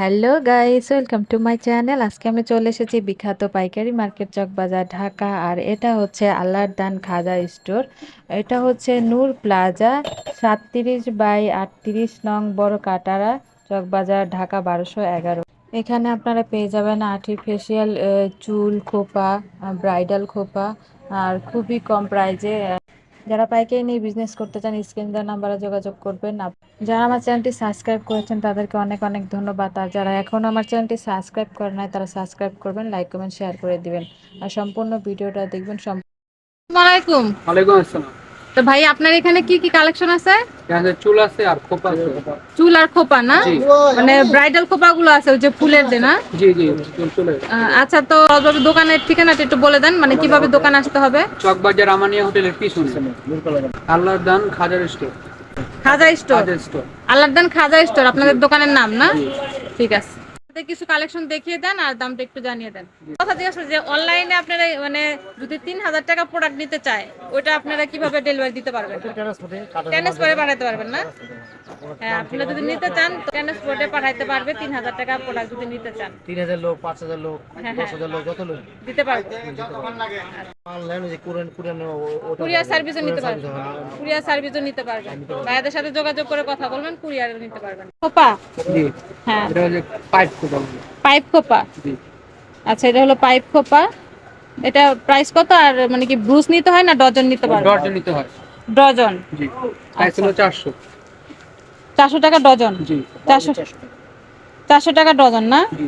Hello guys, welcome to my channel. আজকে আমি চলে এসেছি বিখ্যাত পাইকারি মার্কেট চকবাজার ঢাকা। আর এটা হচ্ছে আল্লাহর দান খাজা স্টোর। এটা হচ্ছে নূর প্লাজা 37/38 নং বড় কাটারা, চকবাজার, ঢাকা 1211। এখানে আপনারা পেয়ে যাবেন আর্টিফিশিয়াল চুল খোপা, ব্রাইডাল খোপা, আর খুবই কম প্রাইজে। যারা পাইকারি নিয়ে বিজনেস করতে চান স্ক্রিন দেওয়া নাম্বারে যোগাযোগ করবেন। যারা আমার চ্যানেলটি সাবস্ক্রাইব করেছেন তাদেরকে অনেক অনেক ধন্যবাদ। আর যারা এখনও আমার চ্যানেলটি সাবস্ক্রাইব করে নাই তারা সাবস্ক্রাইব করবেন, লাইক কমেন্ট শেয়ার করে দিবেন আর সম্পূর্ণ ভিডিওটা দেখবেন। আসসালামাইকুম। ওয়ালাইকুম আসসালাম। তো ভাই, আপনার এখানে কি কি কালেকশন আছে? এখানে চুল আছে আর খোপা আছে। চুল আর খোপা না? জি। মানে ব্রাইডাল খোপা গুলো আছে ওই যে ফুলের দিয়ে না? জি জি, চুল। আচ্ছা, তো দোকানের ঠিকানাটা একটু বলে দেন, মানে কিভাবে দোকানে আসতে হবে? চকবাজার আমানিয়া হোটেলের পিছনে আল্লাহর দান খাজার স্টোর। খাজা স্টোর। খাজার স্টোর। আল্লাহর দান খাজা স্টোর আপনাদের দোকানের নাম না? জি। ঠিক আছে, কিছু কালেকশন দেখিয়ে দেন আর দামটা একটু জানিয়ে দেন। কথা জিজ্ঞাসা যে অনলাইনে আপনারা মানে যদি 3000 টাকা প্রোডাক্ট নিতে চায়, ওটা আপনারা কিভাবে ডেলিভারি দিতে পারবেন? ট্রান্সপোর্টে পাঠাতে পারবেন না? হ্যাঁ, আপনারা যদি নিতে চান ট্রান্সপোর্টে পাঠাইতে পারবে। 3000 টাকা প্রোডাক্ট যদি নিতে চান 3000 লোক, 5000 লোক, হ্যাঁ, 10,000 লোক, যত লোক দিতে পারবে। অনলাইনে যে কুরিয়ার সার্ভিসও নিতে পারবেন। কুরিয়ার সার্ভিসও নিতে পারবেন। ভাইয়াদের সাথে যোগাযোগ করে কথা বলবেন, কুরিয়ারও নিতে পারবেন। খোপা? জি। হ্যাঁ, এটা হচ্ছে পাইপ খোপা। পাইপ খোপা। জি। আচ্ছা, এটা হলো পাইপ খোপা। এটা প্রাইস কত? আর মানে কি ব্রুস নিতে হয় না ডজন নিতে পারবে? ডজন নিতে হয়। ডজন। জি। প্রাইস হলো 400। 400 টাকা ডজন? জি। 400 টাকা ডজন না? জি।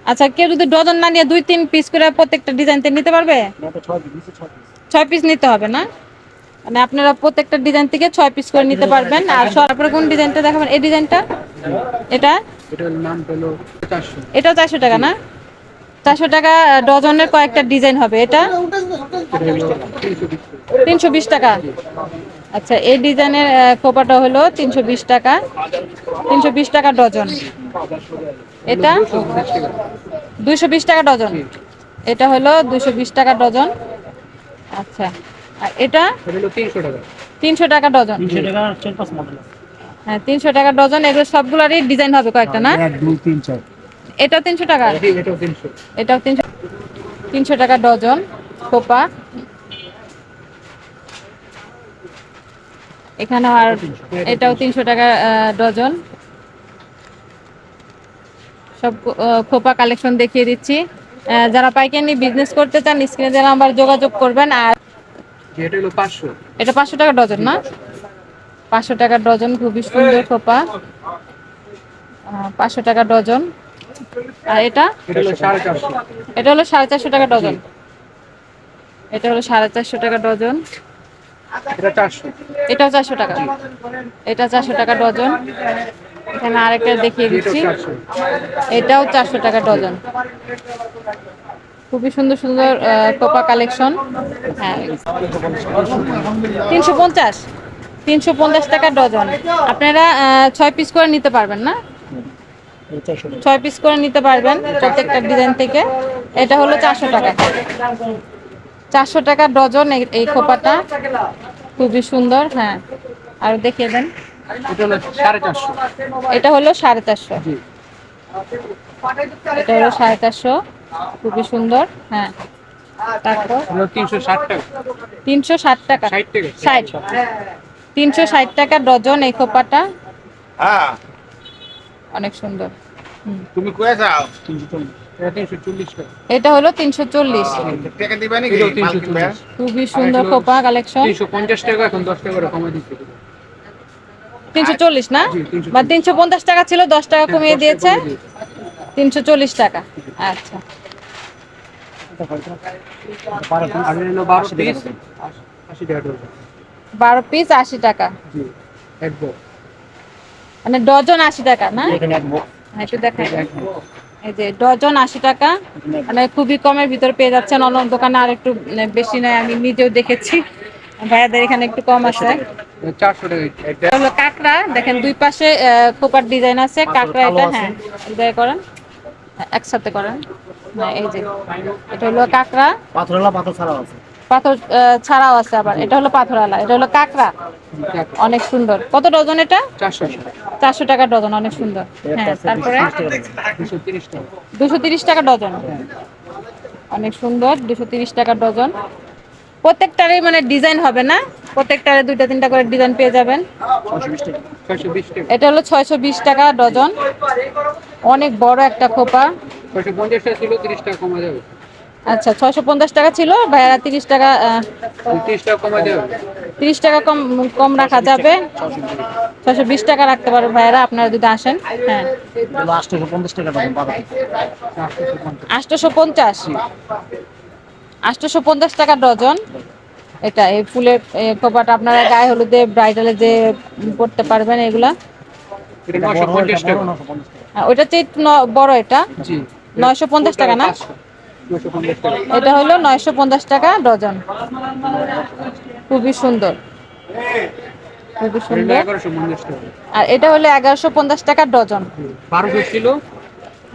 আচ্ছা, কেউ যদি ডজন না নিয়ে 2-3 পিস করে প্রত্যেকটা ডিজাইনতে নিতে পারবে? 6 পিস নিতে হবে না? মানে আপনারা প্রত্যেকটা ডিজাইন থেকে 6 পিস করে নিতে পারবেন। আর তারপরে কোন ডিজাইনটা দেখাবেন? এই ডিজাইনটা, এটা এটার নাম হলো 400। এটাও 400 টাকা না? 400 টাকা ডজনের কয়েকটা ডিজাইন হবে। এটা এটা হলো 320। 320 টাকা। আচ্ছা, এই ডিজাইনের খোপাটা হলো 320 টাকা। 320 টাকা ডজন। এটা 250 টাকা। 220 টাকা ডজন। জি। এটা হলো 220 টাকা ডজন। আচ্ছা, আর এটা এটা হলো 300 টাকা। 300 টাকা ডজন। 300 টাকা 4-5 মডেল আছে। হ্যাঁ, 300 টাকা ডজন। এগুলো সবগুলোরই ডিজাইন হবে কয়েকটা না? 1 2 3 4 এটাও 300 টাকা। জি, এটাও 300। এটাও 300 টাকা ডজন খোপা। এখানে আর এটাও 300 টাকা ডজন। সব খোপা কালেকশন দেখিয়ে দিচ্ছি। যারা পাইকারি বিজনেস করতে চান স্ক্রিনে দেওয়া নাম্বার যোগাযোগ করবেন। আর জি, এটা হলো 500। এটা 500 টাকা ডজন না? 500 টাকা ডজন, খুবই সুন্দর খোপা। 500 টাকা ডজন। আর এটা এটা হলো 450। এটা হলো 450 টাকা ডজন। এটা হলো 450 টাকা ডজন। এটা 400। এটাও 400 টাকা। এটা 400 টাকা ডজন। এখানে আরেকটা দেখিয়ে এটাও দিচ্ছি। 400। এটাও 400 টাকা ডজন। খুবই সুন্দর সুন্দর কোপা কালেকশন। হ্যাঁ, 350। 350 টাকা ডজন। আপনারা 6 পিস করে নিতে পারবেন না? 6 পিস করে নিতে পারবেন প্রত্যেকটা ডিজাইন থেকে। এটা হলো 400 টাকা। 400 টাকা ডজন এই খোপাটা, খুবই সুন্দর। হ্যাঁ, আর দেখিয়ে দেন। এটা হলো 450। এটা হলো 450। জি। এটা হলো 450, খুবই সুন্দর। হ্যাঁ, তারপর হলো 360 টাকা। 360 টাকা। 60 টাকা। 60। 360 টাকা ডজন এই খোপাটা, হ্যাঁ, অনেক সুন্দর। তুমি কই যাও? 340। এটা 340 টাকা। এটা হলো 340। টাকা দিবা নাকি? এটাও 340। খুবই সুন্দর খোপা কালেকশন। 350 টাকা, এখন 10 টাকা করে কমাই দিচ্ছে। 340 না? জি, 340। বা 350 টাকা ছিল, 10 টাকা কমিয়ে 10 টাকা দিয়েছে। কমিয়ে দিয়েছে। 340 টাকা। আচ্ছা, আর হলো 12 পিস 80 টাকা ডজন। 12 পিস 80 টাকা। জি, এক বক্স। মানে ডজন 80 টাকা না? এখানে এক বক্স। হ্যাঁ, একটু দেখাই দেন। এক বক্স। এই যে ডজন 80 টাকা, মানে খুবই কমের ভিতর পেয়ে যাচ্ছেন। অন্য দোকানে আর একটু বেশি নেয়, আমি নিজেও দেখেছি। ভাইয়াদের এখানে একটু কম আছে। 400 টাকা। এটা হলো কাঁকড়া। দেখেন দুই পাশে খোপার ডিজাইন আছে। কাঁকড়া এটা, হ্যাঁ, দয়া করেন একসাথে করেন। হ্যাঁ, এই যে এটা হলো কাঁকড়া। পাথরওয়ালা পাথর ছাড়া আছে। পাথর ছাড়াও আছে আবার, এটা হলো পাথরওয়ালা, এটা হলো কাঁকড়া, অনেক সুন্দর। কত ডজন এটা? 400 400 টাকা ডজন, অনেক সুন্দর। হ্যাঁ, তারপরে 230 টাকা। 230 টাকা ডজন, অনেক সুন্দর, 230 টাকা ডজন। প্রত্যেকটারই মানে ডিজাইন হবে না, প্রত্যেকটারে 2টা 3টা করে ডিজাইন পেয়ে যাবেন। 620 টাকা। এটা হলো 620 টাকা ডজন, অনেক বড় একটা খোপা। 650 টাকা ছিল, 30 টাকা কমা যাবে। আচ্ছা, 650 টাকা ছিল, ভাইয়ারা 30 টাকা 30 টাকা কমা যাবে। 30 টাকা কম কম রাখা যাবে। 620 টাকা রাখতে পারবে ভাইয়ারা, আপনারা যদি আসেন। হ্যাঁ, 850 টাকা দাম পাবে। 850, 850 টাকা ডজন। এটা এই ফুলের খোপাটা আপনারা গায়ে হলুদে ব্রাইডালে যে পড়তে পারবেন এগুলা। এটা 950 টাকা। ওইটা চেয়ে একটু বড়, এটা জি 950 টাকা না? 950 টাকা। এটা হলো 950 টাকা ডজন, খুবই সুন্দর, খুবই সুন্দর। 1150 টাকা। আর এটা হলো 1150 টাকা ডজন। 1200 ছিল,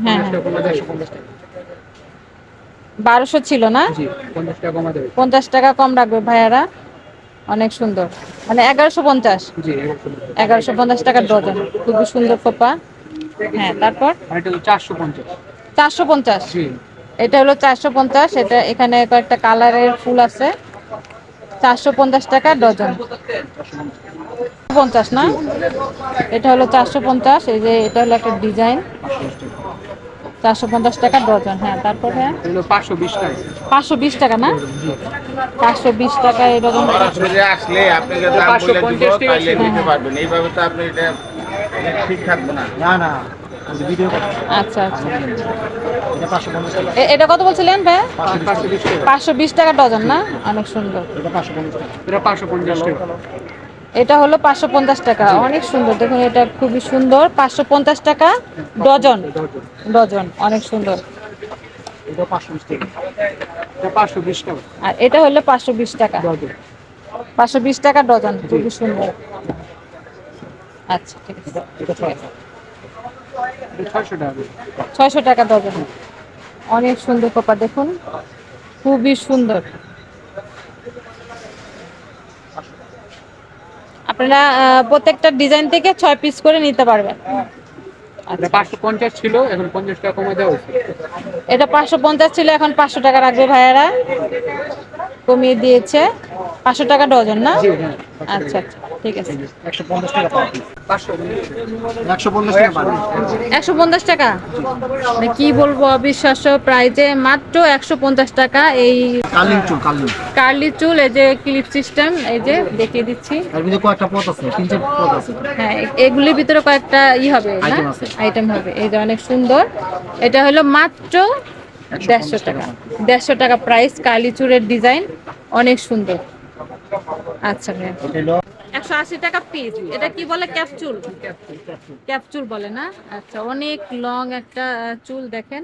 হ্যাঁ, 50 টাকা কমা যাবে। 150 টাকা। 1200 ছিল না? জি 50 টাকা কমা যাবে। 50 টাকা কম রাখবে ভাইয়ারা, অনেক সুন্দর। মানে 1150, জি 1150 টাকা ডজন, খুবই সুন্দর খোপা। হ্যাঁ, তারপর আর এটা হলো 450। 450, জি এটা হলো 450। এটা এখানে কয়েকটা কালারের ফুল আছে। 450 টাকা ডজন, 50 না? এটা হলো 450, এই যে এটা হলো একটা ডিজাইন, 450 টাকা ডজন। হ্যাঁ, তারপর হ্যাঁ, এটা হলো 520 টাকা। 520 টাকা না? 520 টাকা এই ডজন। সরাসরি আসলে আপনাকে দাম বলে দিব, তাইলে নিতে পারবেন। এইভাবে তো আপনি এটা ঠিক থাকবে না। না না, ভিডিও আচ্ছা আচ্ছা, এটা 550 টাকা। এটা কত বলছিলেন ভাই? 520 টাকা। 520 টাকা ডজন না? অনেক সুন্দর। এটা 550 টাকা। এটা 550 টাকা। এটা হলো 550 টাকা, অনেক সুন্দর। দেখুন এটা খুবই সুন্দর, 550 টাকা ডজন, ডজন অনেক সুন্দর। এটা 520 টাকা। এটা 520 টাকা। আর এটা হলো 520 টাকা, 520 টাকা ডজন, খুবই সুন্দর। আচ্ছা, ঠিক আছে। এটা 600। এটা 600 টাকা। 600 টাকা ডজন, অনেক সুন্দর খোপা, দেখুন খুবই সুন্দর। আপনারা প্রত্যেকটা ডিজাইন থেকে 6 পিস করে নিতে পারবেন। এটা 550 ছিল, এখন 50 টাকা কমে দেওয়া হয়েছে। এটা 550 ছিল, এখন 500 টাকা রাখবে ভাইয়ারা, কমিয়ে দিয়েছে। 500 টাকা ডজন না? জি হ্যাঁ। আচ্ছা আচ্ছা, ঠিক আছে। 150 টাকা পার পিস। 550 150 টাকা পার পিস। 150 টাকা, মানে কি বলবো, অবিশ্বাস্য প্রাইজে মাত্র 150 টাকা। এই কালিং চুল, কালিং। কার্লি চুল, এই যে ক্লিপ সিস্টেম, এই যে দেখিয়ে দিচ্ছি। এর ভিতরে কয়েকটা পথ আছে, 3-4 পথ আছে। হ্যাঁ, এগুলির ভিতরে কয়েকটা হবে না, আইটেম আছে। আইটেম হবে। এই যে অনেক সুন্দর, এটা হলো মাত্র 150 টাকা, 150 টাকা প্রাইস। কার্লি চুলের ডিজাইন অনেক সুন্দর। আচ্ছা ভাই, এটা হলো 180 টাকা পিস। এটা কি বলে? ক্যাপচুল, ক্যাপচুল বলে না? আচ্ছা, অনেক লং একটা চুল, দেখেন।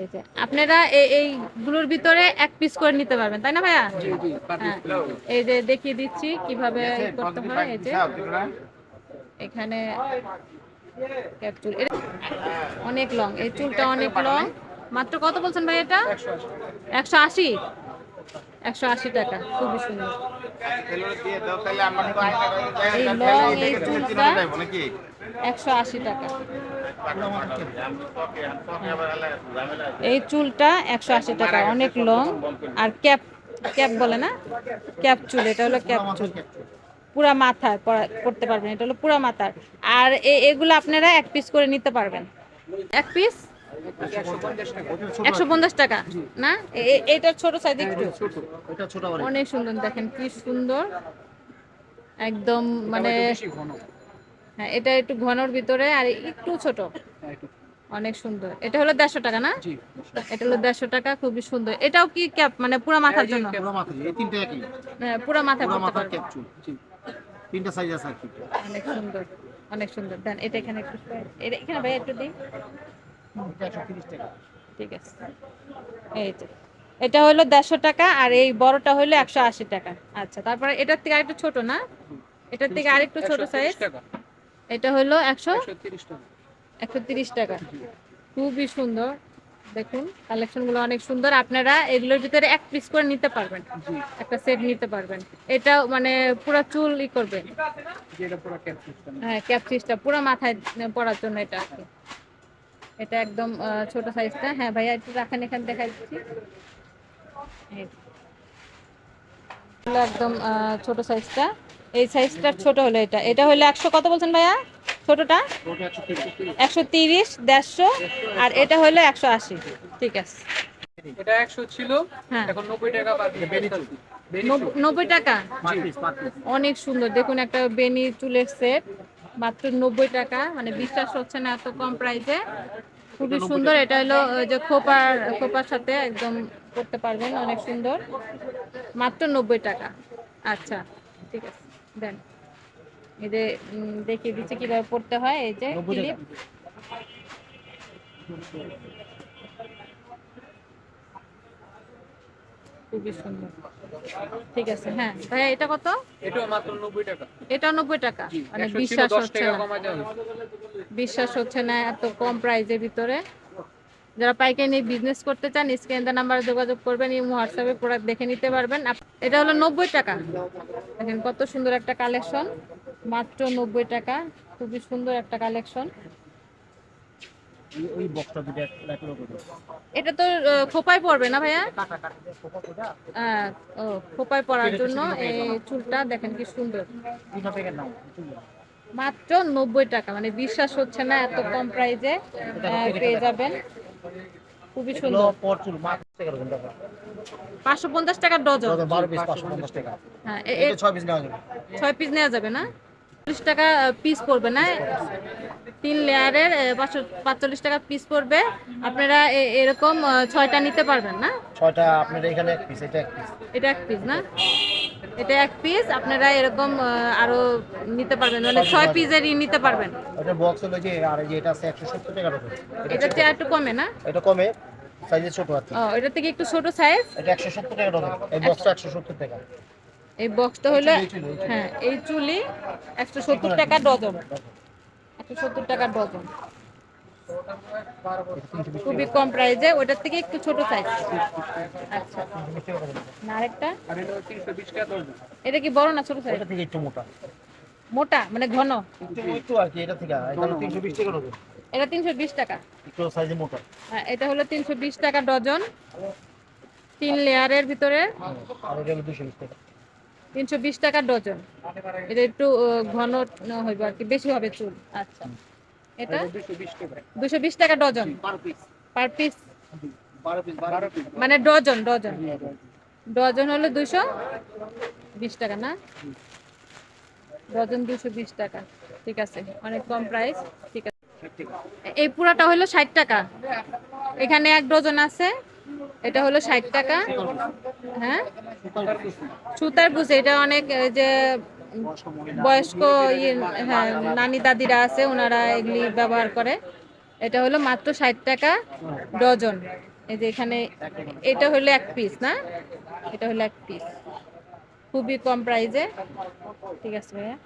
এই যে আপনারা এইগুলোর ভিতরে 1 পিস করে নিতে পারবেন, তাই না ভাইয়া? জি জি হ্যাঁ, এই যে দেখিয়ে দিচ্ছি কিভাবে করতে হয়। এই যে এখানে ক্যাপচুল, অনেক লং, এই চুলটা অনেক লং। মাত্র কত বলছেন ভাই এটা? 180, 180 টাকা, খুবই সুন্দর। এই লং এই চুলটা 180 টাকা, এই চুলটা 180 টাকা, অনেক লং। আর ক্যাপ, ক্যাপ বলে না, ক্যাপ চুল, এটা হলো ক্যাপ চুল, পুরা মাথায় করতে পারবেন, এটা হলো পুরা মাথার। আর এগুলো আপনারা 1 পিস করে নিতে পারবেন। 1 পিস 150 টাকা না? এইটার ছোট সাইজ একটু, এটা ছোট বড়। অনেক সুন্দর, দেখেন কি সুন্দর, একদম মানে। হ্যাঁ, এটা একটু ঘনর ভিতরে আর একটু ছোট, অনেক সুন্দর। এটা হলো 150 টাকা না? এটা হলো 150 টাকা, খুবই সুন্দর। এটাও কি ক্যাপ, মানে পুরো মাথার জন্য? পুরো মাথা, এই তিনটা একই। হ্যাঁ, পুরো মাথায় পুরো পড়তে মাথার পারবে। ক্যাপচুল। তিনটা সাইজ আছে আর কি। অনেক সুন্দর, অনেক সুন্দর। দেন এটা এখানে একটু, এখানে ভাই একটু দিই। এটা 130 টাকা। ঠিক আছে, এই যে এটা হলো 150 টাকা, আর এই বড়টা হলো 180 টাকা। আচ্ছা, তারপরে এটার থেকে আরেকটু ছোট না? এটার থেকে আরেকটু ছোট সাইজ, এটা হলো 130 টাকা, খুবই সুন্দর। দেখুন কালেকশন গুলো অনেক সুন্দর, আপনারা এগুলোর ভিতরে এক পিস করে নিতে পারবেন, জি একটা সেট নিতে পারবেন। এটা মানে পুরো চুল করবে, যেটা পুরো ক্যাপ সিস্টেম। হ্যাঁ ক্যাপসিসটা পুরো মাথায় পরার জন্য এটা আর কি। এটা একদম ছোট সাইজটা। হ্যাঁ ভাইয়া একটু রাখেন, এখানে দেখাই দিচ্ছি। এই হলো একদম ছোট সাইজটা। এই সাইজটার ছোট হলো এটা, এটা হলো 100 কত বলছেন ভাইয়া ছোটটা? ওটা 130। 130, 150, আর এটা হলো 180। ঠিক আছে, এটা 100 ছিল, হ্যাঁ এখন 90 টাকা বাদ দিয়ে বেনি চুল। 90 টাকা। অনেক সুন্দর, দেখুন একটা বেনি চুলের সেট মাত্র 90 টাকা, মানে বিশ্বাস হচ্ছে না এত কম প্রাইসে। খুবই সুন্দর, এটা হলো যে খোপার সাথে একদম করতে পারবেন, অনেক সুন্দর, মাত্র 90 টাকা। আচ্ছা ঠিক আছে, দেন এই যে দেখিয়ে দিচ্ছি কিভাবে পড়তে হয়। এই যে ক্লিপ, খুবই সুন্দর। ঠিক আছে, হ্যাঁ ভাইয়া এটা কত? এটাও মাত্র 90 টাকা। এটা 90 টাকা, জি, মানে 100 ছিল, বিশ্বাস 10 হচ্ছে টাকা না, কমায় দেওয়া হয়েছে। বিশ্বাস হচ্ছে না এত কম প্রাইজের ভিতরে। যারা পাইকারি নিয়ে বিজনেস করতে চান স্ক্রিনে দেওয়া নাম্বারে যোগাযোগ করবেন, ইমো হোয়াটসঅ্যাপে প্রোডাক্ট দেখে নিতে পারবেন। এটা হলো 90 টাকা। দেখেন কত সুন্দর একটা কালেকশন, মাত্র 90 টাকা, খুবই সুন্দর একটা কালেকশন। ওই বক্সটা দুটো লাগলো কত? এটা তো খোপায় পড়বে না ভাইয়া? আহ, ও খোপায় পরার জন্য এই চুলটা দেখেন কি সুন্দর, দুটো প্যাকেট নাও। মাত্র 90 টাকা, মানে বিশ্বাস হচ্ছে না এত কম প্রাইজে পেয়ে যাবেন। খুবই সুন্দর, পর চুল মাত্র টাকা রকম টাকা। 550 টাকা ডজন। 12 পিস 550 টাকা। হ্যাঁ এটা 6 পিস নেওয়া যাবে। 6 পিস নেওয়া যাবে না? 40 টাকা পিস পড়বে না? 3 লেয়ারের 545 টাকা পিস পড়বে। আপনারা এরকম 6টা নিতে পারবেন না? 6টা আপনার এখানে এক পিস, এটা এক পিস। এটা এক পিস না, এটা এক পিস। আপনারা এরকম আরো নিতে পারবেন, মানে 6 পিসেরই নিতে পারবেন। এটা বক্স হলো যে, আর এই যে এটা আছে 170 টাকা রকম। এটা চেয়ে একটু কমে না? এটা কমে, সাইজে ছোট আছে। ও এটা থেকে একটু ছোট সাইজ। এটা 170 টাকা রকম। এই বক্সটা 170 টাকা। এই বক্সটা হলো, হ্যাঁ এই চুলি 170 টাকা ডজন, 170 টাকা ডজন, খুবই কম প্রাইসে। ওটার থেকে একটু ছোট সাইজ। আচ্ছা, না আরেকটা, আর এটা 320 টাকা দর্জন। এটা কি বড় না ছোট সাইজ? এটা থেকে একটু মোটা। মোটা মানে ঘন? একটু আর কি, এটা থেকে এটা 320 টাকা রকম। এটা 320 টাকা। একটু সাইজে মোটা। হ্যাঁ এটা হলো 320 টাকা ডজন, 3 লেয়ারের ভিতরে। আর এটা হলো 220 টাকা। 320 টাকা ডজন। এটা একটু ঘন হইব আর কি, বেশি হবে চুল। আচ্ছা, এটা 220 টাকা 220 টাকা dozen per piece. Per piece, 12 piece. মানে ডজন ডজন ডজন হলো 220 টাকা না? ডজন 220 টাকা। ঠিক আছে, অনেক কম প্রাইস। ঠিক আছে, এই পুরাটা হলো 60 টাকা। এখানে এক ডজন আছে, এটা হলো 60 টাকা। হ্যাঁ সুতার বুঝে, এটা অনেক যে বয়স্ক হ্যাঁ নানি দাদিরা আছে, ওনারা এগুলি ব্যবহার করে। এটা হলো মাত্র 60 টাকা ডজন। এই যে এখানে এটা হলো এক পিস না, এটা হলো এক পিস, খুবই কম প্রাইসে। ঠিক আছে ভাইয়া।